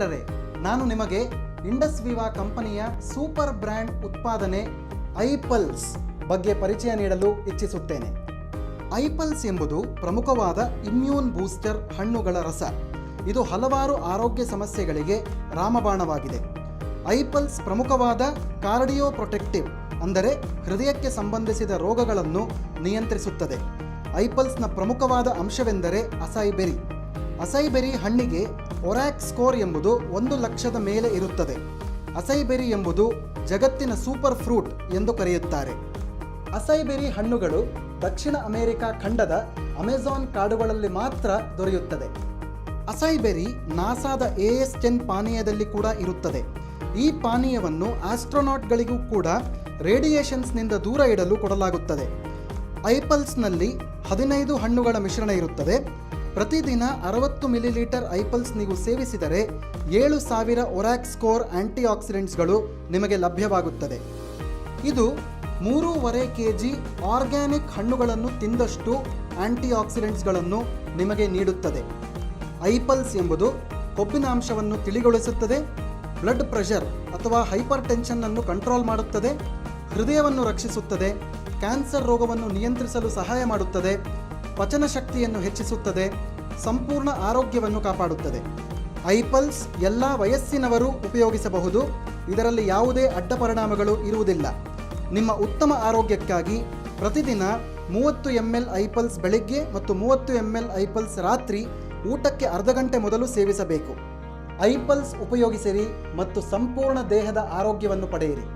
ಮಿತ್ರರೇ, ನಾನು ನಿಮಗೆ ಇಂಡಸ್ ವಿವಾ ಕಂಪನಿಯ ಸೂಪರ್ ಬ್ರ್ಯಾಂಡ್ ಉತ್ಪಾದನೆ ಐಪಲ್ಸ್ ಬಗ್ಗೆ ಪರಿಚಯ ನೀಡಲು ಇಚ್ಛಿಸುತ್ತೇನೆ. ಐಪಲ್ಸ್ ಎಂಬುದು ಪ್ರಮುಖವಾದ ಇಮ್ಯೂನ್ ಬೂಸ್ಟರ್ ಹಣ್ಣುಗಳ ರಸ. ಇದು ಹಲವಾರು ಆರೋಗ್ಯ ಸಮಸ್ಯೆಗಳಿಗೆ ರಾಮಬಾಣವಾಗಿದೆ. ಐಪಲ್ಸ್ ಪ್ರಮುಖವಾದ ಕಾರ್ಡಿಯೋ ಪ್ರೊಟೆಕ್ಟಿವ್, ಅಂದರೆ ಹೃದಯಕ್ಕೆ ಸಂಬಂಧಿಸಿದ ರೋಗಗಳನ್ನು ನಿಯಂತ್ರಿಸುತ್ತದೆ. ಐಪಲ್ಸ್ನ ಪ್ರಮುಖವಾದ ಅಂಶವೆಂದರೆ ಅಸೈ ಬೆರಿ. ಅಸೈ ಬೆರಿ ಹಣ್ಣಿಗೆ ಒರಾಕ್ ಸ್ಕೋರ್ ಎಂಬುದು 1,00,000 ಮೇಲೆ ಇರುತ್ತದೆ. ಅಸೈ ಬೆರಿ ಎಂಬುದು ಜಗತ್ತಿನ ಸೂಪರ್ ಫ್ರೂಟ್ ಎಂದು ಕರೆಯುತ್ತಾರೆ. ಅಸೈ ಬೆರಿ ಹಣ್ಣುಗಳು ದಕ್ಷಿಣ ಅಮೆರಿಕ ಖಂಡದ ಅಮೆಜಾನ್ ಕಾಡುಗಳಲ್ಲಿ ಮಾತ್ರ ದೊರೆಯುತ್ತದೆ. ಅಸೈ ಬೆರಿ ನಾಸಾದ AS-10 ಪಾನೀಯದಲ್ಲಿ ಕೂಡ ಇರುತ್ತದೆ. ಈ ಪಾನೀಯವನ್ನು ಆಸ್ಟ್ರೋನಾಟ್ಗಳಿಗೂ ಕೂಡ ರೇಡಿಯೇಷನ್ಸ್ನಿಂದ ದೂರ ಇಡಲು ಕೊಡಲಾಗುತ್ತದೆ. ಐಪಲ್ಸ್ನಲ್ಲಿ 15 ಹಣ್ಣುಗಳ ಮಿಶ್ರಣ ಇರುತ್ತದೆ. ಪ್ರತಿದಿನ 60 ಮಿಲಿಲೀಟರ್ ಐಪಲ್ಸ್ ನೀವು ಸೇವಿಸಿದರೆ 7,000 ಒರಾಕ್ ಸ್ಕೋರ್ ಆಂಟಿ ಆಕ್ಸಿಡೆಂಟ್ಸ್ಗಳು ನಿಮಗೆ ಲಭ್ಯವಾಗುತ್ತದೆ. ಇದು 3.5 kg ಆರ್ಗ್ಯಾನಿಕ್ ಹಣ್ಣುಗಳನ್ನು ತಿಂದಷ್ಟು ಆಂಟಿ ಆಕ್ಸಿಡೆಂಟ್ಸ್ಗಳನ್ನು ನಿಮಗೆ ನೀಡುತ್ತದೆ. ಐಪಲ್ಸ್ ಎಂಬುದು ಕೊಬ್ಬಿನ ಅಂಶವನ್ನು ತಿಳಿಗೊಳಿಸುತ್ತದೆ, ಬ್ಲಡ್ ಪ್ರೆಷರ್ ಅಥವಾ ಹೈಪರ್ ಟೆನ್ಷನ್ ಕಂಟ್ರೋಲ್ ಮಾಡುತ್ತದೆ, ಹೃದಯವನ್ನು ರಕ್ಷಿಸುತ್ತದೆ, ಕ್ಯಾನ್ಸರ್ ರೋಗವನ್ನು ನಿಯಂತ್ರಿಸಲು ಸಹಾಯ ಮಾಡುತ್ತದೆ, ಪಚನ ಶಕ್ತಿಯನ್ನು ಹೆಚ್ಚಿಸುತ್ತದೆ, ಸಂಪೂರ್ಣ ಆರೋಗ್ಯವನ್ನು ಕಾಪಾಡುತ್ತದೆ. ಐಪಲ್ಸ್ ಎಲ್ಲ ವಯಸ್ಸಿನವರು ಉಪಯೋಗಿಸಬಹುದು. ಇದರಲ್ಲಿ ಯಾವುದೇ ಅಡ್ಡ ಪರಿಣಾಮಗಳು ಇರುವುದಿಲ್ಲ. ನಿಮ್ಮ ಉತ್ತಮ ಆರೋಗ್ಯಕ್ಕಾಗಿ ಪ್ರತಿದಿನ 30 ml ಐಪಲ್ಸ್ ಬೆಳಿಗ್ಗೆ ಮತ್ತು 30 ml ಐಪಲ್ಸ್ ರಾತ್ರಿ ಊಟಕ್ಕೆ ಅರ್ಧ ಗಂಟೆ ಮೊದಲು ಸೇವಿಸಬೇಕು. ಐಪಲ್ಸ್ ಉಪಯೋಗಿಸಿರಿ ಮತ್ತು ಸಂಪೂರ್ಣ ದೇಹದ ಆರೋಗ್ಯವನ್ನು ಪಡೆಯಿರಿ.